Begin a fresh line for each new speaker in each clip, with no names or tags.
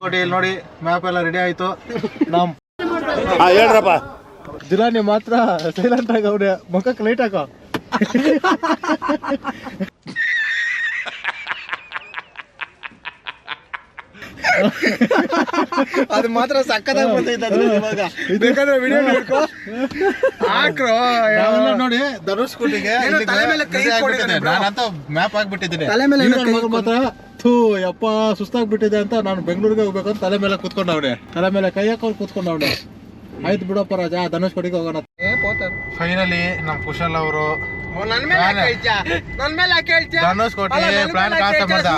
ನೋಡಿ ಇಲ್ಲಿ ನೋಡಿ ಮ್ಯಾಪ್ ಎಲ್ಲ ರೆಡಿ ಆಯ್ತು. ನಮ್
ಹೇಳ್ರಪ್ಪ.
ಜಿಲಾನಿ ಮಾತ್ರ ಸೈಲೆಂಟ್ ಆಗಿ ಅವ್ರೆ ಮುಖಕ್ಕೆ ಲೈಟ್ ಹಾಕೋ. ಅದು ಮಾತ್ರ ಸಕ್ಕತ್ತಾಗಿ ಬರ್ತೈತೆ ಇವಾಗ. ಬೇಕಾದ್ರೆ ವಿಡಿಯೋ ನೋಡ್ಕೋ ಹಾಕ್ರೋ. ನೋಡಿ ಧನುಷ್ ಸ್ಕೂಟಿಗೆ ನಾನಂತ ಮ್ಯಾಪ್ ಹಾಕ್ಬಿಟ್ಟಿದ್ದೀನಿ ತಲೆ ಮೇಲೆ. ಮಾತ್ರ ಥೂ ಯಪ್ಪ ಸುಸ್ತಾಗ್ಬಿಟ್ಟಿದೆ ಅಂತ ನಾನು ಬೆಂಗಳೂರಿಗೆ ಹೋಗ್ಬೇಕಂತ ತಲೆ ಮೇಲೆ ಕೂತ್ಕೊಂಡವ್ರೆ. ತಲೆ ಮೇಲೆ ಕೈ ಹಾಕೊಂಡು ಕೂತ್ಕೊಂಡವ್ರೆ. ಆಯ್ತು ಬಿಡಪ್ಪ ರಾಜ, ಧನುಷ್ ಕೊಟ್ಟಿಗೆ ಹೋಗೋಣ. ಫೈನಲಿ ನಮ್ ಕುಶಲ್ ಅವರು ಧನುಷ್ ಕೊಟ್ಟಿ ಪ್ಲಾನ್ ಕಾಸ್ಟ್ ಮಾಡ್ದ.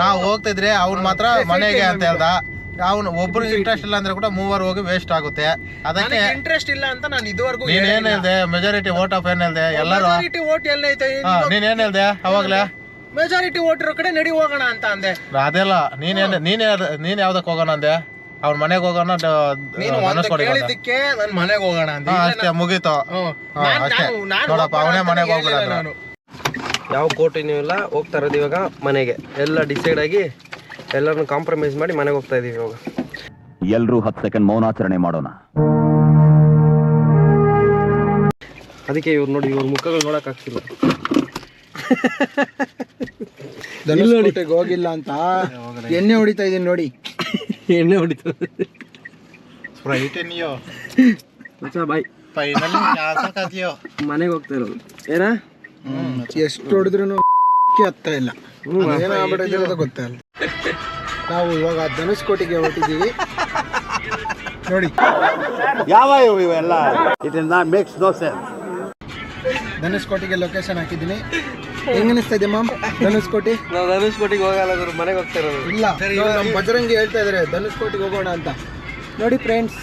ನಾವು ಹೋಗ್ತಿದ್ರೆ ಅವ್ನು ಮಾತ್ರ ಮನೆಗೆ ಅಂತ ಹೇಳ್ದ. ಅವ್ನು ಒಬ್ರು ಇಂಟ್ರೆಸ್ಟ್ ಇಲ್ಲ ಅಂದ್ರೆ ಕೂಡ ಮೂವರು ಹೋಗಿ ವೇಸ್ಟ್ ಆಗುತ್ತೆ. ಅದಕ್ಕೆ
ಇಂಟ್ರೆಸ್ಟ್ ಇಲ್ಲ ಅಂತ ನಾನು ಇದುವರೆಗೂ
ನೀನ್ ಹೇಳ್ದೆ ಮೆಜಾರಿಟಿ ವೋಟ್ ಆಫ್ ಏನ್ ಹೇಳ್ದೆ ಎಲ್ಲರೂ.
ವೋಟ್ ಎಲ್ಲೈತೆ?
ನೀನ್ ಏನ್ ಹೇಳ್ದೆ ಅವಾಗ್ಲೇ?
ಮೆಜಾರಿಟಿ ವೋಟ್ ಇರೋ ಕಡೆ ನಡಿ ಹೋಗೋಣ ಅಂತ ಅಂದೆ.
ಅದೆಲ್ಲ ನೀನ್ ಯಾವ್ದಕ್ ಹೋಗೋಣ ಅಂದೆ? ಅವ್ರ ಮನೆಗೆ ಹೋಗೋಣ.
ಕೇಳಿದ್ದಕ್ಕೆ ನನ್ ಮನೆಗೆ ಹೋಗೋಣ ಅಂತ
ಅಷ್ಟೇ ಮುಗೀತು. ನೋಡಪ್ಪ ಅವನೇ ಮನೆಗೆ ಹೋಗ್ಬಿಡ.
ನಾನು ಯಾವ ಕೋಟಿನೂ ಇಲ್ಲ, ಹೋಗ್ತಾ ಇರೋದು ಇವಾಗ ಮನೆಗೆ. ಎಲ್ಲ ಡಿಸೈಡ್ ಆಗಿ ಎಲ್ಲರನ್ನು ಕಾಂಪ್ರಮೈಸ್ ಮಾಡಿ ಮನೆಗೆ ಹೋಗ್ತಾ ಇದೀವಿ ಇವಾಗ.
ಎಲ್ರೂ 10 ಸೆಕೆಂಡ್ ಮೌನಾಚರಣೆ ಮಾಡೋಣ.
ಅದಕ್ಕೆ ಇವ್ರು ನೋಡಿ, ಇವ್ರ ಮುಖಗಳು ನೋಡಕ್ ಆಗ್ತಿಲ್ಲ.
ಧನುಷ್ಕೋಟೆಗೆ ಹೋಗಿಲ್ಲ ಅಂತ ಎಣ್ಣೆ ಹೊಡಿತಾ ಇದೀನಿ ನೋಡಿ.
ಎಣ್ಣೆ ಹೊಡಿತ ಬಾಯ್. ಮನೆಗೆ ಹೋಗ್ತಾ ಇರೋದು ಏನ?
ಎಷ್ಟು ಹೊಡೆದ್ರು ಹತ್ತ ಇಲ್ಲ. ಏನಾಗ್ಬಿಟ್ಟಿದೆ ಗೊತ್ತಾಗಲ್ಲ. ನಾವು ಇವಾಗ ಧನುಷ್ಕೋಟೆಗೆ ಹೊರಟಿದ್ದೀವಿ ನೋಡಿ.
ಯಾವ ಇವೆಲ್ಲ ಇದನ್ನ ಮೇಕ್ಸ್ ನೋ ಸೆನ್ಸ್.
ಧನುಷ್ಕೋಟೆಗೆ ಲೊಕೇಶನ್ ಹಾಕಿದ್ದೀನಿ. ಹೆಂಗ ಅನಿಸ್ತಾ ಇದೆ ಮಾಮ್ ಧನುಷ್ಕೋಟೆ?
ನಾವು ಧನುಷ್ಕೋಟಿಗೆ ಹೋಗಲ್ಲ, ಮನೆಗೆ ಹೋಗ್ತಾ ಇರೋದು.
ಇಲ್ಲ, ನಮ್ಮ ಬಜರಂಗಿ ಹೇಳ್ತಾ ಇದಾರೆ ಧನುಷ್ಕೋಟೆಗೆ ಹೋಗೋಣ ಅಂತ. ನೋಡಿ ಫ್ರೆಂಡ್ಸ್,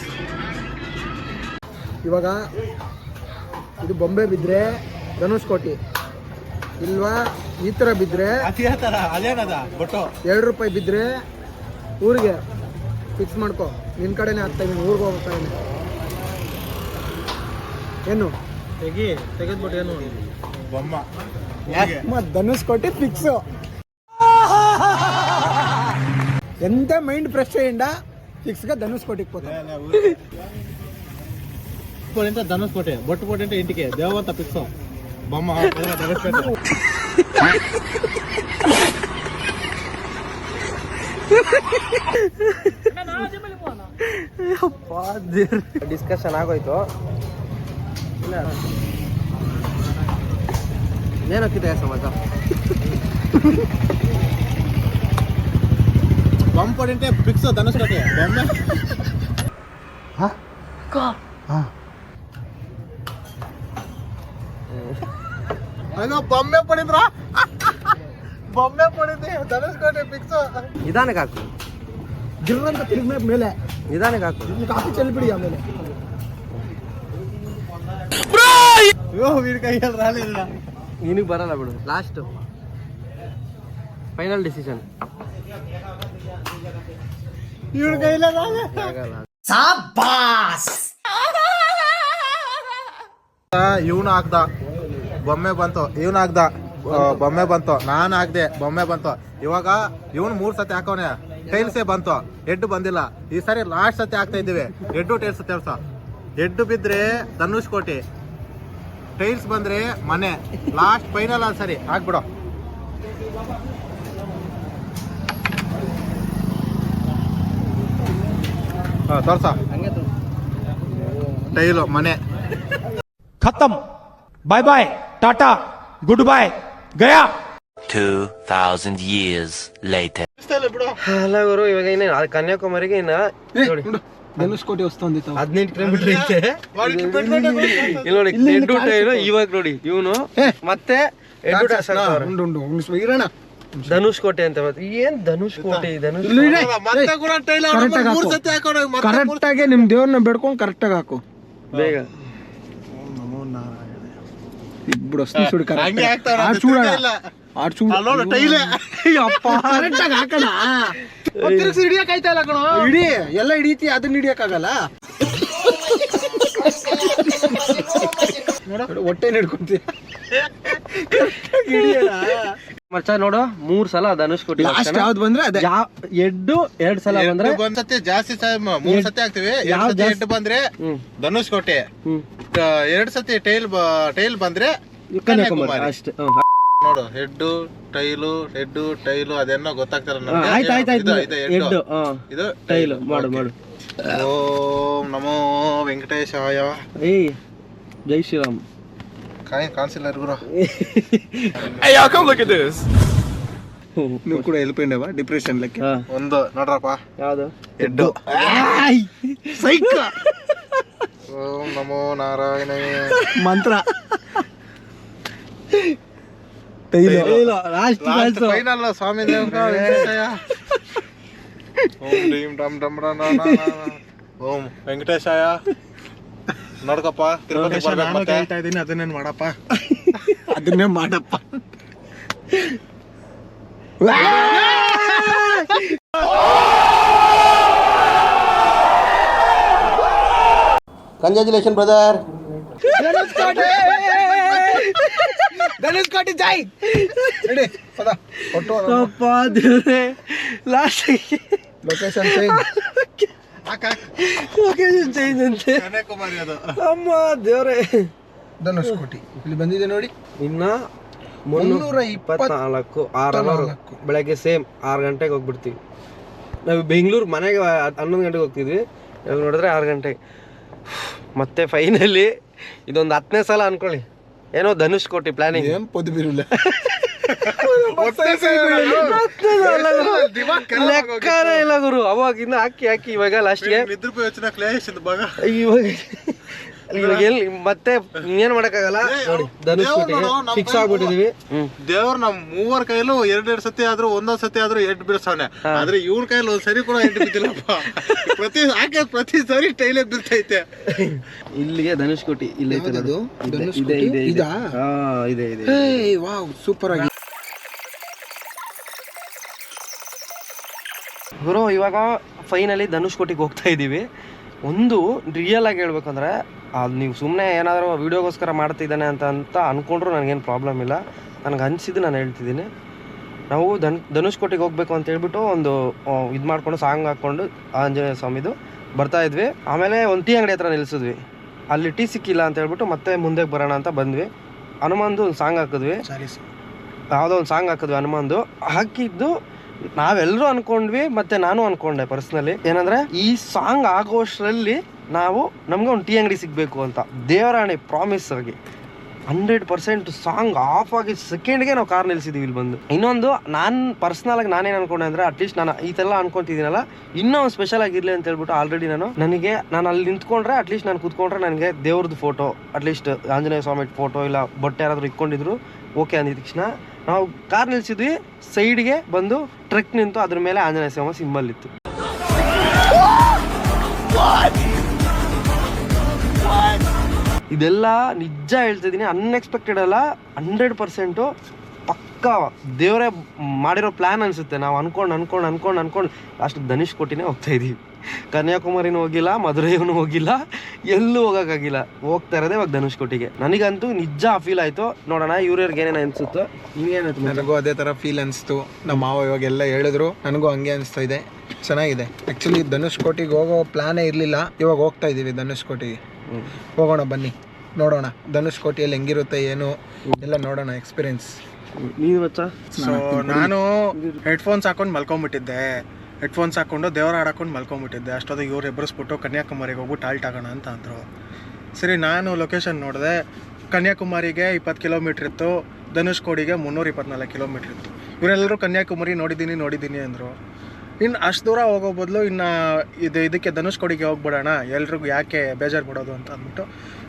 ಇವಾಗ ಇದು ಬೊಂಬೆ ಬಿದ್ದರೆ ಧನುಷ್ಕೋಟಿ ಇಲ್ವಾ, ಈ ಥರ ಬಿದ್ದರೆ ₹2 ಬಿದ್ದರೆ ಊರಿಗೆ ಫಿಕ್ಸ್ ಮಾಡ್ಕೊ. ನಿನ್ನ ಕಡೆನೇ ಆಗ್ತಾ ಇದ್ದೀನಿ, ಊರಿಗೆ ಹೋಗ್ಬೇಕಾದ್ರೆ. ಏನು
ತೆಗೆದ್ಬಿಟ್ಟು ಏನು ಬೊಮ್ಮ
ಧನುಷ್ಕೋಟಿ ಫಿಕ್ಸು. ಎಂತ ಮೈಂಡ್ ಫ್ರೆಶ್ ಅಯ್ಯಂಡ ಫಿಕ್ಸ್గా ధనుష్కోటికి పోతాం.
ధనుష్కోటి బొట్టు పోటీ అంటే ఇంటికి దేవంత ఫిక్స్ బొమ్మ
ಡಿಸ್ಕಷನ್ ಆಗೋಯ್ತು. ಏನಕ್ಕಿದೆ ಸಮಾಜ
ಬೊಂಪಡಿ అంటే ಫಿಕ್ಸ್ ಧನುಷ್ಕೋಟಿ ಬೊಮ್ಮೆ. ಅಯ್ಯೋ ಬೊಮ್ಮೆ ಪಡಿದ್ರ, ಬೊಮ್ಮೆ ಪಡಿದ್ರಿ ಧನುಷ್ಕೋಟಿ ಫಿಕ್ಸ್.
ನಿಧಾನಕ್ಕೆ ಹಾಕು,
ಗಿರ್ರಂತ ತಿರುಗಿ ಮೇಲೆ
ನಿಧಾನಕ್ಕೆ ಹಾಕು.
ಕಾಫಿ ಚೆಲ್ಬಿಡಿ ಆಮೇಲೆ.
ವೀರ ಕೈಯಲ್ಲಿ ರಾಲಿಲ್ಲ,
ನಿನಗೆ ಬರಲ್ಲ ಬಿಡು. ಲಾಸ್ಟ್ ಫೈನಲ್ ಡಿಸಿಷನ್
ಇವ್ರ ಕೈಲ್ಲ. ಇವನು ಹಾಕ್ದ ಬೊಮ್ಮೆ ಬಂತು, ಇವನು ಹಾಕ್ದ ಬೊಮ್ಮೆ ಬಂತು, ನಾನು ಹಾಕ್ದೆ ಬೊಮ್ಮೆ ಬಂತು. ಇವಾಗ ಇವನು 3 ಸತಿ ಹಾಕೋನೆ, ಟೈಲ್ಸೇ ಬಂತು, ಹೆಡ್ ಬಂದಿಲ್ಲ. ಈ ಸರಿ ಲಾಸ್ಟ್ ಸತಿ ಹಾಕ್ತಾ ಇದ್ದೀವಿ. Head tiles ತೇಳ್ಸ. ಹೆಡ್ ಬಿದ್ರೆ ಧನುಷ್ಕೋಟಿ, ಟೈಲ್ಸ್ ಬಂದ್ರೆ ಮನೆ. ಲಾಸ್ಟ್ ಫೈನಲ್ ಅದು ಸರಿ ಹಾಕ್ಬಿಡು. ತೋರ್ಸ ಟೈಲು ಮನೆ.
खत्म, bye bye, tata, goodbye, गया.
2000 years later.
ಅಲ್ಲ ಗುರು, ಇವಾಗ ಇನ್ನ ಕನ್ಯಾಕುಮಾರಿಗೆ ಇನ್ನ
ಧನುಷ್ಕೋಟಿ ವಸ್ತುಂದಿ
18 ಕಿಲೋಮೀಟರ್ ಐತೆ. ಇಲ್ಲಿ ನೋಡಿ ಹೆಡ್ ಟೈಲು. ಇವಾಗ ನೋಡಿ ಇವನು ಮತ್ತೆ ಧನುಷ್ಕೋಟೆ ಅಂತ. ಏನ್ ಧನುಷ್ಕೋಟೆ?
ಕರೆಕ್ಟ್ ಆಗಿ ನಿಮ್ ದೇವ್ರನ್ನ ಬೇಡ್ಕೊಂಡು ಕರೆಕ್ಟ್ ಆಗಿ ಹಾಕು
ಬೇಗ.
ಇಬ್ರು ಸುಡಿ ಇಡೀ ಎಲ್ಲ ಹಿಡಿತಿ, ಅದನ್ನ ಹಿಡಿಯಕ್ಕಾಗಲ್ಲ. ಹೊಟ್ಟೆ ಹಿಡ್ಕೊಂತೀಯ
ಮಚ್ಚ ನೋಡು 3 ಸಲ ಧನುಷ್ಕೋಟಿ
ಲಾಸ್ಟ್ ಯಾವ್ದು ಬಂದ್ರೆ ಅದೇ
ಎಡ್ಡು 2 ಸಲ ಬಂದ್ರೆ
ಒಂದ್ ಸತಿ ಜಾಸ್ತಿ 3 ಸತಿ ಆಗ್ತಿವಿ. ಹೆಡ್ ಬಂದ್ರೆ ಧನುಷ್ಕೋಟೆ, 2 ಸತಿ ಟೈಲ್ ಬಂದ್ರೆ ಕನ್ಯಾಕುಮಾರಿ
ಅಷ್ಟೇ.
ನೋಡು ಹೆಡ್ಡು ಟೈಲು ಅದೇನೋ ಗೊತ್ತಾಗ್ತಾರ
ಆಯ್ತು ಎಡ್ಡು
ಇದು
ಟೈಲು ಮಾಡು.
ಓಂ ನಮೋ ವೆಂಕಟೇಶಾಯ.
ಏಯ್ ಜೈ ಶ್ರೀರಾಮ್.
ಕಾಣಿಸಿಲ್ಲ ಗುರು.
ನೀವು ಕೂಡ ಎಲ್ಪಿಂಡವ ಡಿಪ್ರೆಷನ್ ಲೆಕ್ಕ.
ಒಂದು ನೋಡ್ರಪ್ಪ
ಯಾವ್ದು
ಹೆಡ್ಡು.
ಸೈಕ
ಓಂ ನಮೋ ನಾರಾಯಣ
ಮಂತ್ರ
ಫೈನಲ್ ಸ್ವಾಮಿ ವೆಂಕಟೇಶಾಯ. ಓಂ ಡೀಂ ಡಮ್ ಡಮ್ ಓಂ ವೆಂಕಟೇಶಾಯ. ನೋಡ್ಕಪ್ಪ ತಿರುಪತಿ ಹೇಳ್ತಾ ಇದೀನಿ, ಅದನ್ನೇನ್ ಮಾಡಪ್ಪ.
ಅದನ್ನೇ ಮಾಡಪ್ಪ.
Congratulation brother.
ಧನುಷ್ಕೋಟಿ ಜೈ. ರೆಡಿ ಪದ
ಅಪ್ಪ ದೇವ್ರೆ last
location change.
Location change ಅಂತೆ.
ಕನ್ಯಾಕುಮಾರಿ ಅದು.
ಅಮ್ಮ ದೇವ್ರೆ.
ಧನುಷ್ಕೋಟಿ ಇಲ್ಲಿ ಬಂದಿದೆ ನೋಡಿ.
ಇನ್ನ 324 6 ಬೆಳಗ್ಗೆ ಸೇಮ್ 6 ಗಂಟೆಗೆ ಹೋಗ್ಬಿಡ್ತೀವಿ. ನಾವು ಬೆಂಗಳೂರು ಮನೆಗೆ 11 ಗಂಟೆಗೆ ಹೋಗ್ತಿದ್ವಿ, ಇವಾಗ ನೋಡಿದ್ರೆ 6 ಗಂಟೆಗೆ. ಮತ್ತೆ ಫೈನಲಿ ಇದೊಂದು 10ನೇ ಸಲ ಅನ್ಕೊಳ್ಳಿ ಏನೋ ಧನುಷ್ಕೋಟಿ ಪ್ಲಾನಿಂಗ್.
ಏನ್ ಪೊದ್ದು ಬಿರುಲ್ಲ
ಲೆಕ್ಕನೇ ಇಲ್ಲ ಗುರು. ಅವಾಗಿಂದ ಹಾಕಿ ಇವಾಗ ಲಾಸ್ಟ್ಗೆ
ನಿದ್ರಪು ಯೋಚನೆ ಕ್ಲೇಶ್ ಭಾಗ.
ಇವಾಗ ಎಲ್ಲಿ ಮತ್ತೆ ಇನ್ನೇನ್ ಮಾಡಕ್ಕಾಗಲ್ಲ ನೋಡಿ. ಧನುಷ್ಕೋಟಿಗೆ ಫಿಕ್ಸ್ ಆಗ್ಬಿಟ್ಟಿದೀವಿ.
ದೇವ್ರು ನಮ್ 3 ಕೈಲೂ 2 ಸತಿ ಆದ್ರೂ ಒಂದೊಂದ್ ಸತಿ ಆದ್ರೂ ಹೆಡ್ ಬಿಡ್ಸವನೆ. ಆದ್ರೆ ಇವ್ನ ಕೈಲಿ ಒಂದ್ ಸರಿ ಕೂಡ ಹೆಡ್ ಬಿದ್ದಿಲ್ಲಪ್ಪ. ಪ್ರತಿ ಸರಿ ಟೈಲೇ ಬಿರ್ತೈತೆ.
ಇಲ್ಲಿಗೆ ಧನುಷ್ಕೋಟಿ ಇಲ್ಲೇ ಇದೆ.
ವಾವ್ ಸೂಪರ್ ಆಗಿ
ಗುರು. ಇವಾಗ ಫೈನಲಿ ಧನುಷ್ಕೋಟಿಗೆ ಹೋಗ್ತಾ ಇದ್ದೀವಿ. ಒಂದು ರಿಯಲ್ ಆಗಿ ಹೇಳ್ಬೇಕಂದ್ರೆ ಅದು ನೀವು ಸುಮ್ಮನೆ ಏನಾದರೂ ವೀಡಿಯೋಗೋಸ್ಕರ ಮಾಡ್ತಿದ್ದಾನೆ ಅಂತ ಅಂದ್ಕೊಂಡ್ರು ನನಗೇನು ಪ್ರಾಬ್ಲಮ್ ಇಲ್ಲ. ನನಗೆ ಅನಿಸಿದ್ದು ನಾನು ಹೇಳ್ತಿದ್ದೀನಿ. ನಾವು ಧನುಷ್ಕೋಟಿಗೆ ಹೋಗ್ಬೇಕು ಅಂತ ಹೇಳ್ಬಿಟ್ಟು ಒಂದು ಇದು ಮಾಡ್ಕೊಂಡು ಸಾಂಗ್ ಹಾಕ್ಕೊಂಡು ಆಂಜನೇಯ ಸ್ವಾಮಿದು ಬರ್ತಾ ಇದ್ವಿ. ಆಮೇಲೆ ಒಂದು ಟೀ ಅಂಗಡಿ ಹತ್ರ ನಿಲ್ಲಿಸಿದ್ವಿ. ಅಲ್ಲಿ ಟೀ ಸಿಕ್ಕಿಲ್ಲ ಅಂತ ಹೇಳ್ಬಿಟ್ಟು ಮತ್ತೆ ಮುಂದೆ ಬರೋಣ ಅಂತ ಬಂದ್ವಿ. ಹನುಮಾನ್ದು ಒಂದು ಸಾಂಗ್ ಹಾಕಿದ್ವಿ, ಯಾವುದೋ ಒಂದು ಸಾಂಗ್ ಹಾಕಿದ್ವಿ. ಹನುಮಾನ್ದು ಹಾಕಿದ್ದು ನಾವೆಲ್ಲರೂ ಅನ್ಕೊಂಡ್ವಿ, ಮತ್ತೆ ನಾನು ಅನ್ಕೊಂಡೆ ಪರ್ಸ್ನಲಿ ಏನಂದ್ರೆ ಈ ಸಾಂಗ್ ಆಗೋಷ್ಟರಲ್ಲಿ ನಮ್ಗೆ ಒಂದು ಟೀ ಅಂಗಡಿ ಸಿಗ್ಬೇಕು ಅಂತ. ದೇವರಾಣಿ ಪ್ರಾಮಿಸ್ ಆಗಿ 100% ಸಾಂಗ್ ಆಫ್ ಆಗಿ ಸೆಕೆಂಡ್ಗೆ ನಾವು ಕಾರ್ ನಿಲ್ಸಿದೀವಿ ಇಲ್ಲಿ ಬಂದು. ಇನ್ನೊಂದು ನಾನು ಪರ್ಸ್ನಲ್ ಆಗಿ ನಾನೇನು ಅನ್ಕೊಂಡೆ ಅಂದ್ರೆ ಅಟ್ಲೀಸ್ಟ್ ನಾನು ಈ ಥರ ಅನ್ಕೊಂತಿದ್ದೀನಲ್ಲ ಇನ್ನೂ ಸ್ಪೆಷಲ್ ಆಗಿರ್ಲಿ ಅಂತ ಹೇಳ್ಬಿಟ್ಟು ಆಲ್ರೆಡಿ ನಾನು ಅಲ್ಲಿ ನಿಂತ್ಕೊಂಡ್ರೆ ಅಟ್ಲೀಸ್ಟ್ ನಾನು ಕೂತ್ಕೊಂಡ್ರೆ ನನಗೆ ದೇವ್ರದ್ದು ಫೋಟೋ, ಅಟ್ಲೀಸ್ಟ್ ಆಂಜನೇಯ ಸ್ವಾಮಿ ಫೋಟೋ ಇಲ್ಲ ಬಟ್ಟೆ ಯಾರಾದರೂ ಇಟ್ಕೊಂಡಿದ್ರು ಓಕೆ ಅಂದಿದ ತಕ್ಷಣ ನಾವು ಕಾರ್ ನಿಲ್ಸಿದ್ವಿ. ಸೈಡ್ಗೆ ಬಂದು ಟ್ರಕ್ ನಿಂತು ಅದ್ರ ಮೇಲೆ ಆಂಜನೇಯ ಸ್ವಾಮಿ ಸಿಂಬಲ್ ಇತ್ತು. ಇದೆಲ್ಲ ನಿಜ ಹೇಳ್ತಿದ್ದೀನಿ, ಅನ್ಎಕ್ಸ್ಪೆಕ್ಟೆಡ್ ಅಲ್ಲ, 100% ಪಕ್ಕಾ ದೇವರೇ ಮಾಡಿರೋ ಪ್ಲ್ಯಾನ್ ಅನಿಸುತ್ತೆ. ನಾವು ಅನ್ಕೊಂಡು ಲಾಸ್ಟ್ ಧನುಷ್ಕೋಟಿನೇ ಹೋಗ್ತಾ ಇದ್ದೀವಿ. ಕನ್ಯಾಕುಮಾರಿನೂ ಹೋಗಿಲ್ಲ, ಮಧುರೈನೂ ಹೋಗಿಲ್ಲ, ಎಲ್ಲೂ ಹೋಗೋಕ್ಕಾಗಿಲ್ಲ. ಹೋಗ್ತಾ ಇರೋದೇ ಇವಾಗ ಧನುಷ್ಕೋಟಿಗೆ. ನನಗಂತೂ ನಿಜ ಫೀಲ್ ಆಯಿತು. ನೋಡೋಣ ಇವ್ರಿಗೆ ಏನೇನು ಅನಿಸುತ್ತೋ. ನಿಮಗೇನಾಯ್ತು?
ನನಗೂ ಅದೇ ಥರ ಫೀಲ್ ಅನಿಸ್ತು. ನಮ್ಮ ಮಾವ ಇವಾಗೆಲ್ಲ ಹೇಳಿದ್ರು, ನನಗೂ ಹಂಗೆ ಅನಿಸ್ತಾ ಇದೆ. ಚೆನ್ನಾಗಿದೆ. ಆ್ಯಕ್ಚುಲಿ ಧನುಷ್ಕೋಟಿಗೆ ಹೋಗೋ ಪ್ಲ್ಯಾನೇ ಇರಲಿಲ್ಲ, ಇವಾಗ ಹೋಗ್ತಾ ಇದ್ದೀವಿ ಧನುಷ್ಕೋಟಿಗೆ. ಹೋಗೋಣ ಬನ್ನಿ, ನೋಡೋಣ ಧನುಷ್ಕೋಟಿಯಲ್ಲಿ ಹೆಂಗಿರುತ್ತೆ ಏನು ಎಲ್ಲ ನೋಡೋಣ, ಎಕ್ಸ್ಪೀರಿಯನ್ಸ್.
ಸೊ ನಾನು ಹೆಡ್ಫೋನ್ಸ್ ಹಾಕೊಂಡು ಮಲ್ಕೊಂಡ್ಬಿಟ್ಟಿದ್ದೆ. ಹೆಡ್ಫೋನ್ಸ್ ಹಾಕೊಂಡು ದೇವರ ಹಾಡಾಕೊಂಡು ಮಲ್ಕೊಂಡ್ಬಿಟ್ಟಿದ್ದೆ. ಅಷ್ಟೊತ್ತಿಗೆ ಇವ್ರು ಎಬ್ಬರಿಸ್ಬಿಟ್ಟು ಕನ್ಯಾಕುಮಾರಿಗೆ ಹೋಗ್ಬಿಟ್ಟು ಹಾಲ್ಟ್ ಆಗೋಣ ಅಂತ ಅಂದರು. ಸರಿ, ನಾನು ಲೊಕೇಶನ್ ನೋಡಿದೆ. ಕನ್ಯಾಕುಮಾರಿಗೆ 20 ಕಿಲೋಮೀಟ್ರ್ ಇತ್ತು, ಧನುಷ್ಕೋಟಿಗೆ 324 ಕಿಲೋಮೀಟ್ರ್ ಇತ್ತು. ಇವರೆಲ್ಲರೂ ಕನ್ಯಾಕುಮಾರಿ ನೋಡಿದ್ದೀನಿ ಅಂದರು. ಇನ್ನು ಅಷ್ಟು ದೂರ ಹೋಗೋ ಬದಲು ಇನ್ನು ಇದಕ್ಕೆ ಧನುಷ್ಕೋಟಿಗೆ ಹೋಗ್ಬಿಡೋಣ, ಎಲ್ರಿಗೂ ಯಾಕೆ ಬೇಜಾರು ಬಿಡೋದು ಅಂತ ಅಂದ್ಬಿಟ್ಟು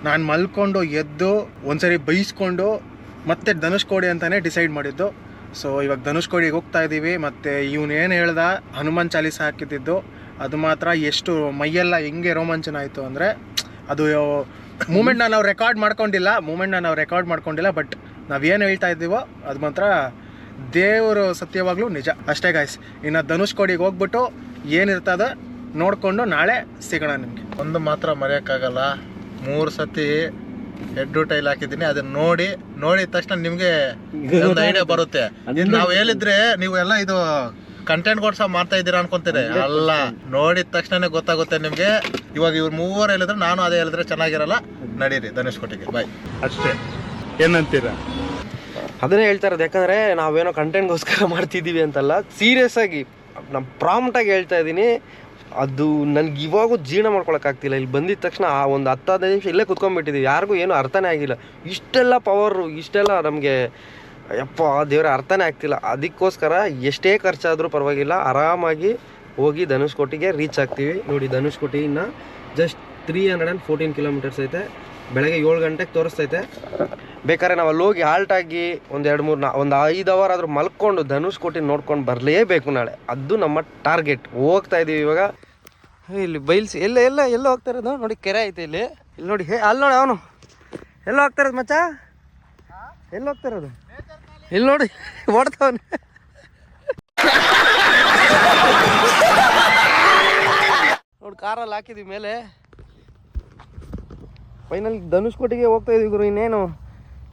ನಾನು ಮಲ್ಕೊಂಡು ಎದ್ದು ಒಂದ್ಸರಿ ಬೈಸ್ಕೊಂಡು ಮತ್ತೆ ಧನುಷ್ಕೋಟಿ ಅಂತಲೇ ಡಿಸೈಡ್ ಮಾಡಿದ್ದು. ಸೊ ಇವಾಗ ಧನುಷ್ಕೋಟಿಗೆ ಹೋಗ್ತಾ ಇದ್ದೀವಿ. ಮತ್ತು ಇವನೇನು ಹೇಳ್ದ ಹನುಮಾನ್ ಚಾಲೀಸ ಹಾಕಿದ್ದು ಅದು ಮಾತ್ರ ಎಷ್ಟು ಮೈಯೆಲ್ಲ ಹೆಂಗೆ ರೋಮಾಂಚನ ಆಯಿತು ಅಂದರೆ, ಅದು ಮೂಮೆಂಟ್ನ ನಾವು ರೆಕಾರ್ಡ್ ಮಾಡ್ಕೊಂಡಿಲ್ಲ, ಬಟ್ ನಾವೇನು ಹೇಳ್ತಾ ಇದ್ದೀವೋ ಅದು ಮಾತ್ರ ದೇವರು ಸತ್ಯವಾಗ್ಲೂ ನಿಜ. ಅಷ್ಟೇ ಗಾಯ್ಸ್. ಇನ್ನು ಧನುಷ್ಕೋಟಿಗೆ ಹೋಗ್ಬಿಟ್ಟು ಏನಿರ್ತದ ನೋಡಿಕೊಂಡು ನಾಳೆ ಸಿಗೋಣ ನಿಮಗೆ. ಒಂದು ಮಾತ್ರ ಮರೆಯೋಕ್ಕಾಗಲ್ಲ, 3 ಸತಿ ಹೆಡ್ ಟೈಲ್ ಹಾಕಿದ್ದೀನಿ. ಅದನ್ನ ನೋಡಿದ ತಕ್ಷಣ ನಿಮ್ಗೆ ಒಂದು ಐಡಿಯಾ ಬರುತ್ತೆ. ನಾವು ಹೇಳಿದ್ರೆ ನೀವು ಎಲ್ಲ ಇದು ಕಂಟೆಂಟ್ ಗೋಡ್ಸ ಮಾಡ್ತಾ ಇದ್ದೀರಾ ಅನ್ಕೊಂತೀರಿ. ಅಲ್ಲ, ನೋಡಿದ ತಕ್ಷಣನೇ ಗೊತ್ತಾಗುತ್ತೆ ನಿಮ್ಗೆ. ಇವಾಗ ಇವ್ರು ಮೂವರು ಹೇಳಿದ್ರೆ ನಾನು ಅದೇ ಹೇಳಿದ್ರೆ ಚೆನ್ನಾಗಿರಲ್ಲ. ನಡೀರಿ ಧನುಷ್ಕೋಟಿಗೆ, ಬಾಯ್.
ಅಷ್ಟೇ. ಏನಂತೀರಾ?
ಅದನ್ನೇ ಹೇಳ್ತಾ ಇರೋದು. ಯಾಕಂದರೆ ನಾವೇನೋ ಕಂಟೆಂಟ್ಗೋಸ್ಕರ ಮಾಡ್ತಿದ್ದೀವಿ ಅಂತಲ್ಲ, ಸೀರಿಯಸ್ ಆಗಿ ನಾನು ಪ್ರಾಂಪ್ಟಾಗಿ ಹೇಳ್ತಾ ಇದ್ದೀನಿ. ಅದು ನನಗೆ ಇವಾಗೂ ಜೀರ್ಣ ಮಾಡ್ಕೊಳಕ್ಕಾಗ್ತಿಲ್ಲ. ಇಲ್ಲಿ ಬಂದಿದ ತಕ್ಷಣ ಆ ಒಂದು 10-15 ನಿಮಿಷ ಇಲ್ಲೇ ಕುತ್ಕೊಂಡ್ಬಿಟ್ಟಿದ್ದೀವಿ. ಯಾರಿಗೂ ಏನೂ ಅರ್ಥನೇ ಆಗಿಲ್ಲ. ಇಷ್ಟೆಲ್ಲ ಪವರು, ಇಷ್ಟೆಲ್ಲ ನಮಗೆ ಯಪ್ಪ ದೇವ್ರ ಅರ್ಥನೇ ಆಗ್ತಿಲ್ಲ. ಅದಕ್ಕೋಸ್ಕರ ಎಷ್ಟೇ ಖರ್ಚಾದರೂ ಪರವಾಗಿಲ್ಲ, ಆರಾಮಾಗಿ ಹೋಗಿ ಧನುಷ್ಕೋಟಿಗೆ ರೀಚ್ ಆಗ್ತೀವಿ. ನೋಡಿ, ಧನುಷ್ಕೋಟಿ ಇನ್ನು ಜಸ್ಟ್ 314 ಕಿಲೋಮೀಟರ್ಸ್ ಐತೆ. ಬೆಳಗ್ಗೆ 7 ಗಂಟೆಗೆ ತೋರಿಸ್ತೈತೆ. ಬೇಕಾದ್ರೆ ನಾವು ಅಲ್ಲಿ ಹೋಗಿ ಹಾಲ್ಟಾಗಿ ಒಂದು 5 ಅವರ್ ಆದರೂ ಮಲ್ಕೊಂಡು ಧನುಷ್ಕೋಟಿ ನೋಡ್ಕೊಂಡು ಬರಲೇಬೇಕು ನಾಳೆ. ಅದು ನಮ್ಮ ಟಾರ್ಗೆಟ್. ಹೋಗ್ತಾ ಇದ್ದೀವಿ ಇವಾಗ. ಇಲ್ಲಿ ಬೈಲ್ಸಿ ಎಲ್ಲ ಹೋಗ್ತಾ ಇರೋದು ನೋಡಿ. ಕೆರೆ ಐತೆ ಇಲ್ಲಿ ನೋಡಿ. ಅಲ್ಲಿ ನೋಡಿ ಅವನು ಎಲ್ಲ ಹೋಗ್ತಾ ಇರೋದು ಮಚ್ಚ. ಎಲ್ಲಿ ಹೋಗ್ತಾ ಇರೋದು? ಇಲ್ಲಿ ನೋಡಿ, ಓಡ್ತಾವನೆ. ನೋಡಿ, ಕಾರಲ್ಲಿ ಹಾಕಿದ್ವಿ ಮೇಲೆ. ಫೈನಲ್ ಧನುಷ್ಕೋಟಿಗೆ ಹೋಗ್ತಾ ಇದೀವಿ ಗುರು. ಇನ್ನೇನು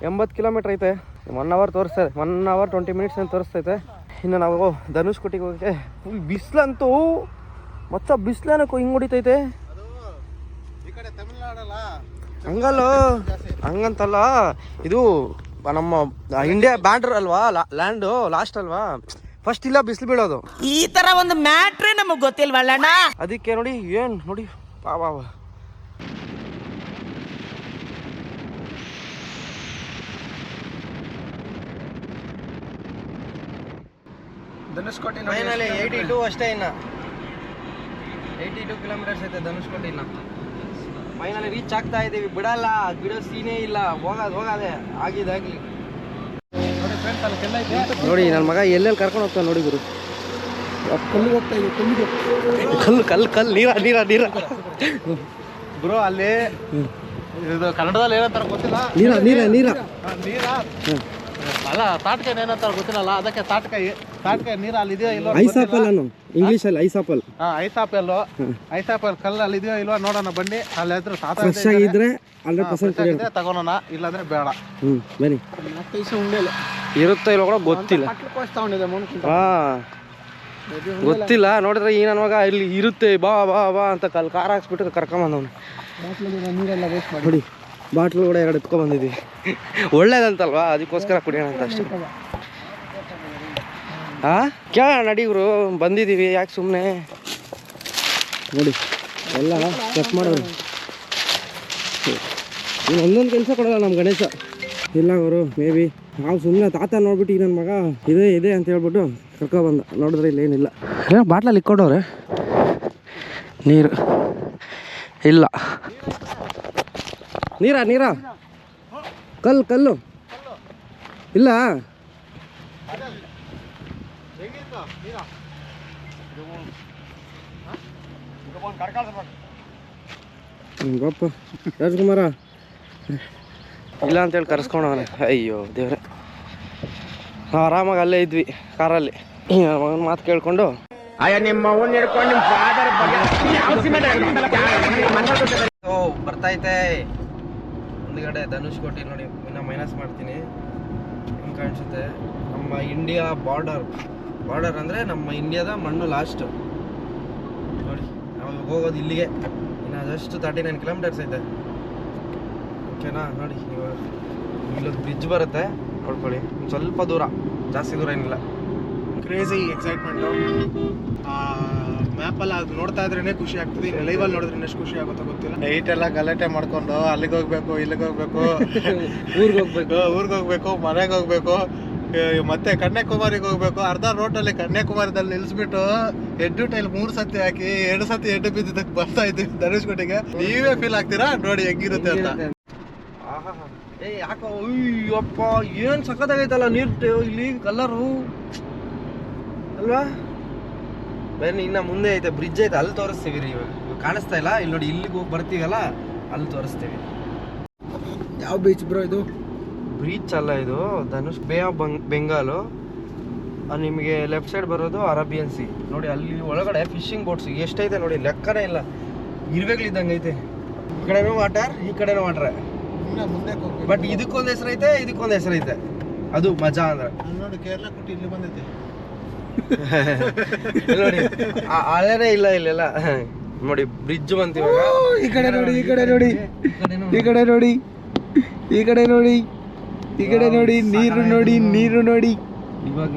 80 ಕಿಲೋಮೀಟ್ರ್ ಐತೆ. 1 ಅವರ್ ತೋರಿಸ್ತದೆ. 1 ಅವರ್ 20 ಮಿನಿಟ್ಸ್ ಅಂತ ತೋರಿಸ್ತೈತೆ. ಇನ್ನು ನಾವು ಧನುಷ್ಕೋಟಿಗೆ ಹೋಗೋಕ್ಕೆ ಫುಲ್ ಬಿಸಿಲಂತೂ ಮಚ್ಚ. ಬಿಸಿಲೇನಕ್ಕೂ ಹಿಂಗೆ ಹೊಡಿತೈತೆ. ಹಂಗಲ್ಲ, ಹಂಗಂತಲ್ಲ. ಇದು ನಮ್ಮ ಇಂಡಿಯಾ ಬಾರ್ಡರ್ ಅಲ್ವಾ, ಲ್ಯಾಂಡು ಲಾಸ್ಟ್ ಅಲ್ವಾ. ಫಸ್ಟ್ ಇಲ್ಲ ಬಿಸಿಲು ಬೀಳೋದು.
ಈ ತರ ಒಂದು ಮ್ಯಾಟ್ರೇ ನಮಗ್ ಗೊತ್ತಿಲ್ವಲ್ಲಣ್ಣ.
ಅದಕ್ಕೆ ನೋಡಿ ಏನು ನೋಡಿ ಪಾವ.
ಧನುಷ್ಕೋಟಿ
ಫೈನಲಿ 82 ಅಷ್ಟೇ. ಇನ್ನು 82 ಕಿಲೋಮೀಟರ್ಸ್ ಐತೆ ಧನುಷ್ಕೋಟಿ. ಇನ್ನು ಫೈನಲಿ ರೀಚ್ ಆಗ್ತಾ ಇದ್ದೀವಿ. ಬಿಡಲ್ಲ, ಬಿಡೋ ಸೀನೇ ಇಲ್ಲ. ಹೋಗೋದೆ ಆಗಿದ್ದಾಗಲಿ. ನೋಡಿ ನನ್ನ ಮಗ ಎಲ್ಲೆಲ್ಲಿ ಕರ್ಕೊಂಡು ಹೋಗ್ತಾನೆ ನೋಡಿ ಗುರು.
ಕಲ್ಲಿಗೆ ಹೋಗ್ತಾ ಇದೆ.
ಕಲ್ಲು ನೀರ
ಬ್ರೋ, ಅಲ್ಲಿ ಇದು ಕನ್ನಡದಲ್ಲಿ ಏನಂತಾರ ಗೊತ್ತಿಲ್ಲ.
ನೀರ
ಅಲ್ಲ, ತಾಟ್ಕಾಯಿ ಏನಂತಾರ ಗೊತ್ತಿಲ್ಲ. ಅದಕ್ಕೆ ತಾಟ್ಕಾಯಿ ನೀರು ಅಲ್ಲಿ ಇದೆಯೋ ಇಲ್ವೋ.
ಐಸಾಪಲ್ ಅನ್ನು ಇಂಗ್ಲೀಷಲ್ಲಿ ಐಸಾಪಲ್.
ಐಸಾಪಲ್ ಕಲ್ಲು ಅಲ್ಲಿ ಇದೆಯೋ ಇಲ್ವೋ ನೋಡೋಣ ಬನ್ನಿ. ಅಲ್ಲಿ ಇದ್ರೆ
ಫ್ರೆಶ್ ಆಗಿದ್ರೆ 100%
ತಗೋಣ, ಇಲ್ಲಾಂದ್ರೆ ಬೇಡ.
ಬನ್ನಿ. ಇರುತ್ತೋ ಇಲ್ಲೋ ಕೂಡ ಗೊತ್ತಿಲ್ಲ. ಗೊತ್ತಿಲ್ಲ. ನೋಡಿದ್ರೆ ಈ ನನ್ನ ಮಗ ಇಲ್ಲಿ ಇರುತ್ತೆ ಬಾ ಅಂತ ಕಾರ್ ಹಾಕ್ಸ್ಬಿಟ್ಟು ಕರ್ಕೊಂಬಂದವನು. ನೋಡಿ, ಬಾಟ್ಲು ಕೂಡ 2 ಎತ್ಕೊಂಡ್ಬಂದಿದ್ದೀವಿ. ಒಳ್ಳೇದಂತಲ್ವಾ, ಅದಕ್ಕೋಸ್ಕರ ಕುಡಿಯೋಣ ಅಂತ ಅಷ್ಟೇ. ಕೇಳೋಣ ನಡಿಗ್ರು, ಬಂದಿದ್ದೀವಿ. ಯಾಕೆ ಸುಮ್ಮನೆ ನೋಡಿ ಎಲ್ಲ ಚೆಕ್ ಮಾಡೋದು. ಇನ್ನು ಒಂದೊಂದು ಕೆಲಸ ಕೊಡೋಲ್ಲ ನಮ್ಮ ಗಣೇಶ. ಇಲ್ಲ ಅವರು ಮೇ ಬಿ ನಾವು ಸುಮ್ಮನೆ ತಾತ ನೋಡ್ಬಿಟ್ಟು ಈಗ ನನ್ನ ಮಗ ಇದೆ ಅಂತ ಹೇಳ್ಬಿಟ್ಟು ಕರ್ಕೊಬಂದ. ನೋಡಿದ್ರೆ ಇಲ್ಲೇನಿಲ್ಲ. ಬಾಟ್ಲಲ್ಲಿ ಇಕ್ಕೊಂಡವ್ರೆ ನೀರು ಇಲ್ಲ. ನೀರ ಕಲ್ಲು ಇಲ್ಲ. ಬಾಪ ರಾಜ್ಕುಮಾರ ಇಲ್ಲ ಅಂತೇಳಿ ಕರೆಸ್ಕೊಂಡವನೆ. ಅಯ್ಯೋ ದೇವ್ರೆ, ನಾವು ಆರಾಮಾಗಿ ಅಲ್ಲೇ ಇದ್ವಿ ಕಾರಲ್ಲಿ. ಮಗನ ಮಾತು ಕೇಳ್ಕೊಂಡು ಬರ್ತೈತೆ ಮುಂದ್ಗಡೆ ಧನುಷ್ಕೋಟಿ. ನೋಡಿ, ಇನ್ನು ಮೈನಸ್ ಮಾಡ್ತೀನಿ. ಹೆಂಗೆ ಕಾಣಿಸುತ್ತೆ ನಮ್ಮ ಇಂಡಿಯಾ ಬಾರ್ಡರ್ ಅಂದರೆ ನಮ್ಮ ಇಂಡಿಯಾದ ಮಣ್ಣು ಲಾಸ್ಟ್. ನೋಡಿ, ನಾವು ಹೋಗೋದು ಇಲ್ಲಿಗೆ. ಇನ್ನು ಜಸ್ಟ್ 39 ಕಿಲೋಮೀಟರ್ಸ್ ಐತೆ. ಓಕೆನಾ? ನೋಡಿ, ಇಲ್ಲೊಂದು ಬ್ರಿಡ್ಜ್ ಬರುತ್ತೆ, ನೋಡ್ಕೊಳ್ಳಿ. ಸ್ವಲ್ಪ ದೂರ, ಜಾಸ್ತಿ ದೂರ ಏನಿಲ್ಲ.
Crazy excitement. ಮ್ಯಾಪಲ್ಲಿ ಅದು ನೋಡ್ತಾ ಇದ್ರೇ ಖುಷಿ ಆಗ್ತದೆ. ಲೈವಲ್ಲಿ ನೋಡಿದ್ರೆ ಎಷ್ಟು ಖುಷಿ ಆಗುತ್ತೋ ಗೊತ್ತಿಲ್ಲ.
ನೈಟ್ ಎಲ್ಲ ಗಲಾಟೆ ಮಾಡ್ಕೊಂಡು ಅಲ್ಲಿಗೆ ಹೋಗ್ಬೇಕು, ಇಲ್ಲಿಗೆ ಹೋಗ್ಬೇಕು, ಊರಿಗೆ ಹೋಗ್ಬೇಕು, ಮನೆಗೆ ಹೋಗ್ಬೇಕು, ಮತ್ತೆ ಕನ್ಯಾಕುಮಾರಿಗೆ ಹೋಗ್ಬೇಕು. ಅರ್ಧ ರೋಡಲ್ಲಿ ಕನ್ಯಾಕುಮಾರದಲ್ಲಿ ನಿಲ್ಸ್ಬಿಟ್ಟು ಹೆಡ್ಡು ಟೈಲ್ 3 ಸತಿ ಹಾಕಿ 2 ಸತಿ ಹೆಡ್ಡು ಬಿದ್ದಿದ್ದಕ್ಕೆ ಬರ್ತಾ ಇದ್ದೀವಿ ಧನುಷ್ಕೋಟಿಗೆ. ನೀವೇ ಫೀಲ್ ಆಗ್ತೀರಾ ನೋಡಿ ಹೆಂಗಿರುತ್ತೆ ಅಂತ.
ಯಾಕೋ ಅಯ್ಯಪ್ಪ ಏನು ಸಖತ್ತಾಗೈತಲ್ಲ ನೀರು ಇಲ್ಲಿ, ಕಲರು ಅಲ್ವಾ. ಬನ್ನಿ, ಇನ್ನು ಮುಂದೆ ಐತೆ ಬ್ರಿಡ್ಜ್ ಐತೆ, ಅಲ್ಲಿ ತೋರಿಸ್ತೀವಿ ರೀ. ಇವಾಗ ಕಾಣಿಸ್ತಾ ಇಲ್ಲ. ಇಲ್ಲಿ ನೋಡಿ, ಇಲ್ಲಿಗೆ ಹೋಗಿ ಬರ್ತೀವಲ್ಲ, ಅಲ್ಲಿ ತೋರಿಸ್ತೀವಿ.
ಯಾವ ಬೀಚ್ ಬ್ರೋ ಇದು?
ಬೀಚ್ ಅಲ್ಲ ಇದು, ಧನುಷ್ ಬೇ ಆಫ್ ಬೆಂಗಾಲು. ನಿಮಗೆ ಲೆಫ್ಟ್ ಸೈಡ್ ಬರೋದು ಅರೇಬಿಯನ್ ಸಿ. ನೋಡಿ, ಅಲ್ಲಿ ಒಳಗಡೆ ಫಿಶಿಂಗ್ ಬೋಟ್ಸ್ ಎಷ್ಟೈತೆ ನೋಡಿ, ಲೆಕ್ಕನೇ ಇಲ್ಲ. ಇರುವೆಗಳಿದ್ದಂಗೆ ಐತೆ. ಈ ಕಡೆನೂ ವಾಟರ್, ಈ ಕಡೆನೂ ವಾಟ್ರೆ.
ಸುಮ್ಮನೆ ಮುಂದೆ ಹೋಗ್ಬೇಕು.
ಬಟ್ ಇದಕ್ಕೊಂದು ಹೆಸರೈತೆ, ಇದಕ್ಕೊಂದು ಹೆಸರೈತೆ. ಅದು ಮಜಾ ಅಂದ್ರೆ
ನೋಡಿ ಕೇರಳ ಕುಟ್ಟಿ ಇಲ್ಲಿ ಬಂದೈತೆ.
ನೋಡಿ ಹಳೆನೇ ಇಲ್ಲ ಇಲ್ಲೆಲ್ಲ. ನೋಡಿ ಬ್ರಿಡ್ಜ್ ಬಂತು ಇವಾಗ.
ಈ ಕಡೆ ನೋಡಿ, ಈ ಕಡೆ ನೋಡಿ, ಈ ಕಡೆ ನೋಡಿ, ಈ ಕಡೆ ನೋಡಿ, ಈ ಕಡೆ ನೋಡಿ, ನೀರು ನೋಡಿ, ನೀರು ನೋಡಿ.
ಇವಾಗ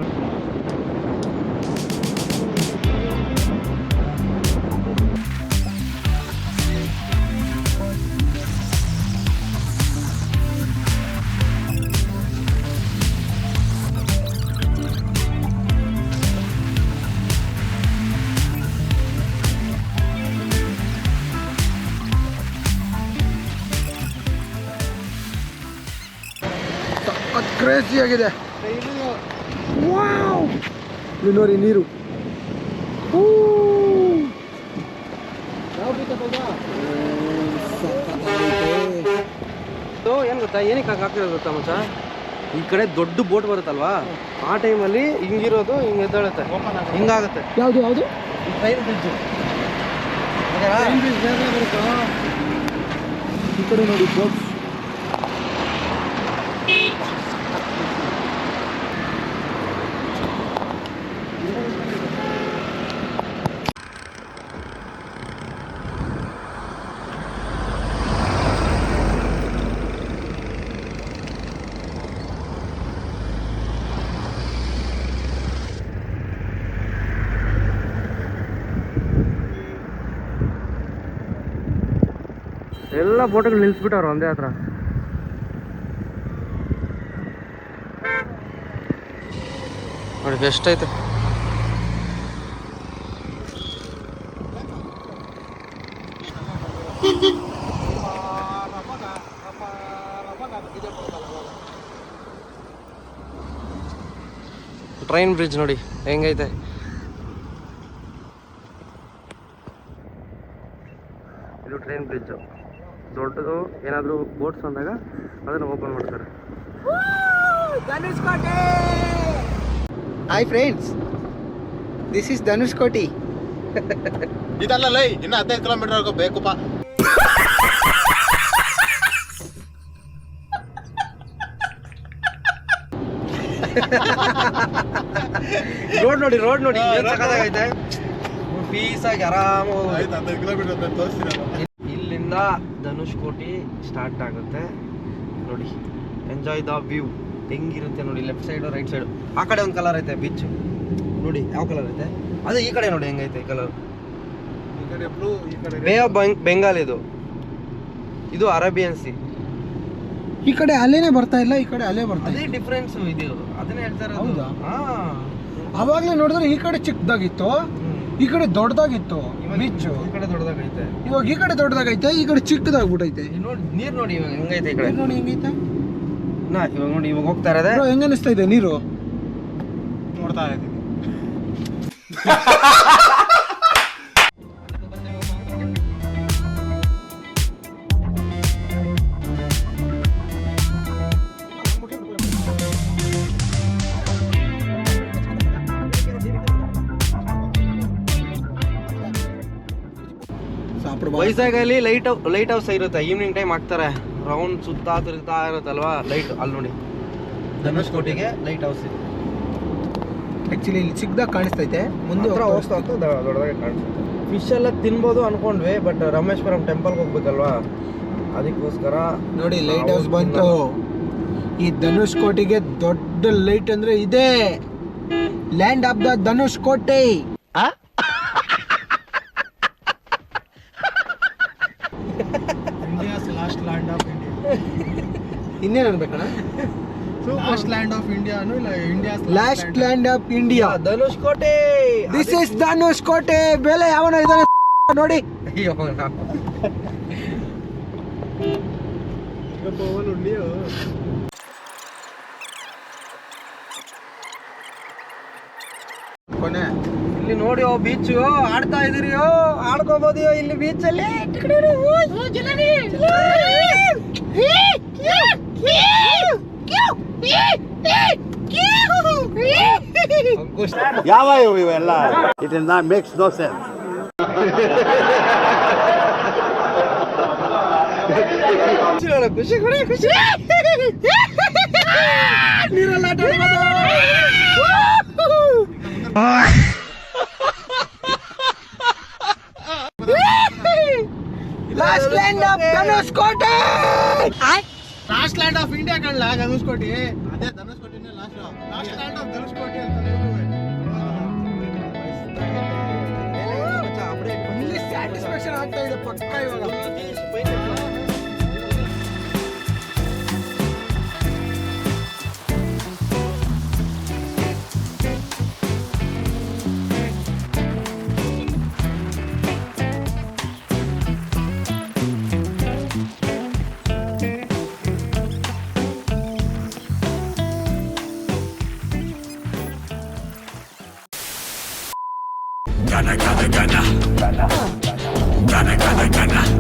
ಅದು ಕ್ರೇಜಿ ಆಗಿದೆ. ವಾವ್! ಇಲ್ಲಿ ನೋಡಿ ನೀರು.
ಏನ್ ಗೊತ್ತಾ, ಏನಕ್ಕೆ ಹಾಕಿರೋದು ಗೊತ್ತಾ ಮಚ್ಚ? ಈ ಕಡೆ ದೊಡ್ಡ ಬೋಟ್ ಬರುತ್ತಲ್ವಾ, ಆ ಟೈಮಲ್ಲಿ ಹಿಂಗಿರೋದು ಹಿಂಗೆ ಎದ್ದೇಳುತ್ತೆ, ಹಿಂಗಾಗುತ್ತೆ.
ಯಾವುದು ಯಾವುದು?
Train bridge.
ಈ ಕಡೆ ನೋಡಿ ಬೋಟ್ಸ್.
ಎಲ್ಲ ಬೋಟ್ಗಳು ನಿಲ್ಸ್ಬಿಟ್ಟವ್ರು ಒಂದೇ ಹತ್ರ. ನೋಡಿ ಎಷ್ಟೈತೆ. ಟ್ರೈನ್ ಬ್ರಿಡ್ಜ್ ನೋಡಿ ಹೆಂಗೈತೆ. ಇದು ಟ್ರೈನ್ ಬ್ರಿಡ್ಜ್. ದೊಡ್ಡದು ಏನಾದರೂ ಬೋಟ್ಸ್ ಅಂದಾಗ ಅದನ್ನು ಓಪನ್ ಮಾಡ್ತಾರೆ.
Hi friends, this is Dhanushkodi.
ಇದಲ್ಲ ಲೈ, ಇನ್ನು 15 ಕಿಲೋಮೀಟರ್ ಬೇಕುಪ್ಪ.
ರೋಡ್ ನೋಡಿ, ರೋಡ್ ನೋಡಿ ಐತೆ. ಪೀಸಾಗಿ ಆರಾಮ
15 ಕಿಲೋಮೀಟರ್ ತೋರಿಸ್ತೀರಲ್ಲ.
ಇಲ್ಲಿಂದ ಧನುಷ್ಕೋಟಿ ಸ್ಟಾರ್ಟ್ ಆಗುತ್ತೆ ನೋಡಿ. Enjoy the view. ಹೆಂಗಿರುತ್ತೆ ನೋಡಿ, ಲೆಫ್ಟ್ ಸೈಡು ರೈಟ್ ಸೈಡು. ಆ ಕಡೆ ಒಂದು ಕಲರ್ ಐತೆ ಬೀಚ್ ನೋಡಿ, ಯಾವ ಕಲರ್ ಐತೆ ಅದು. ಈ ಕಡೆ ನೋಡಿ ಹೆಂಗೈತೆ ಕಲರ್.
ಈ ಕಡೆ ಬ್ಲೂ, ಈ ಕಡೆ
ಬೇ ಆಫ್ ಬೆಂಗಾಲ್. ಇದು ಅರೇಬಿಯನ್ ಸಿ.
ಈ ಕಡೆ ಅಲೆನೇ ಬರ್ತಾ ಇಲ್ಲ, ಈ ಕಡೆ ಅಲೆ ಬರ್ತಾ
ಅದೇ
ಇದೆ.
ಡಿಫ್ರೆನ್ಸ್ ಇದು, ಅದನ್ನೇ ಹೇಳ್ತಾರೆ.
ಹೌದಾ? ಅವಾಗಲೇ ನೋಡಿದ್ರೆ ಈ ಕಡೆ ಚಿಕ್ಕದಾಗಿತ್ತು, ಈ ಕಡೆ ದೊಡ್ಡದಾಗಿತ್ತು ಬೀಚ್.
ಈ ಕಡೆ ದೊಡ್ಡದಾಗೈತೆ,
ಇವಾಗ ಈ ಕಡೆ ದೊಡ್ಡದಾಗೈತೆ, ಈ ಕಡೆ ಚಿಕ್ಕದಾಗ್ಬಿಟ್ಟೈತೆ.
ನೋಡಿ ನೀರು ನೋಡಿ ಇವಾಗ ಹೆಂಗೈತೆ. ಈ ಕಡೆ
ನೋಡಿ ಹೆಂಗೈತೆ.
ಇವಾಗ ನೋಡಿ, ಇವಾಗ ಹೋಗ್ತಾ ಇರೋದೆ.
ಹೆಂಗ ಅನಿಸ್ತಾ ಇದೆ ನೀರು?
ನೋಡ್ತಾ ಇದ್ದೀನಿ.
ವೈಜಾಗಲ್ಲಿ ಲೈಟ್ ಹೌಸ್ ಇರುತ್ತೆ. ಈವ್ನಿಂಗ್ ಟೈಮ್ ಹಾಕ್ತಾರೆ, ರೌಂಡ್ ಸುತ್ತಾ ತಿರುಗ್ತಾ ಇರುತ್ತಲ್ವಾ ಲೈಟ್. ಅಲ್ಲಿ ನೋಡಿ ಧನುಷ್ಕೋಟಿಗೆ ಲೈಟ್ ಹೌಸ್ ಇದೆ.
ಆಕ್ಚುಲಿ ಇಲ್ಲಿ ಚಿಕ್ಕದಾಗ ಕಾಣಿಸ್ತೈತೆ, ಮುಂದೆ
ಹೋಗ್ತಾ ದೊಡ್ಡದಾಗಿ ಕಾಣಿಸುತ್ತೆ. ಫಿಶ್ ಎಲ್ಲ ತಿನ್ಬೋದು ಅನ್ಕೊಂಡ್ವಿ, ಬಟ್ ರಾಮೇಶ್ವರಂ ಟೆಂಪಲ್ಗೆ ಹೋಗ್ಬೇಕಲ್ವಾ, ಅದಕ್ಕೋಸ್ಕರ
ನೋಡಿ ಲೈಟ್ ಹೌಸ್ ಬಂತು. ಈ ಧನುಷ್ಕೋಟಿಗೆ ದೊಡ್ಡ ಲೈಟ್ ಅಂದ್ರೆ ಇದೆ, land of the Dhanushkodi.
India's last land of India.
ಇನ್ನೇನು ಅನ್ಬೇಕಣ್ಣ?
ಲಾಸ್ಟ್ ಲ್ಯಾಂಡ್ ಆಫ್ ಇಂಡಿಯಾ ಇಲ್ಲ, India's
last land of India
Dhanushkodi.
This is Dhanushkodi. ಬೆಲೆ ಯಾವನ ಇದಾನೆ ನೋಡಿ.
ಕೊನೆ
ಇಲ್ಲಿ ನೋಡಿ ಬೀಚ್ ಆಡ್ತಾ ಇದೀರಿಯೋ, ಆಡ್ಕೋಬೋದಿಯೋ ಇಲ್ಲಿ ಬೀಚ್ ಅಲ್ಲಿ.
ಯಾವ ಇವೆಲ್ಲ? It is not makes no sense.
ಖುಷಿ ಕೊಡಿ ಖುಷಿ ನೀರೆಲ್ಲ ಆಟ last land of Dhanushkodi
last land of India ಕಣ್ಲ ಧನುಷ್ಕೋಟಿ. ಅದೇ ಧನುಷ್ಕೋಟಿನೇ ಲಾಸ್ಟ್ ಲ್ಯಾಂಡ್ ಆಫ್ ಧನುಷ್ಕೋಟಿ ಅಂತ
ಇಲ್ಲಿ ಸ್ಯಾಟಿಸ್ಫ್ಯಾಕ್ಷನ್ ಆಗ್ತಾ ಇದೆ ಪಕ್ಕ ಇವಾಗ.
Gana, gana, gana. Gana, gana, gana.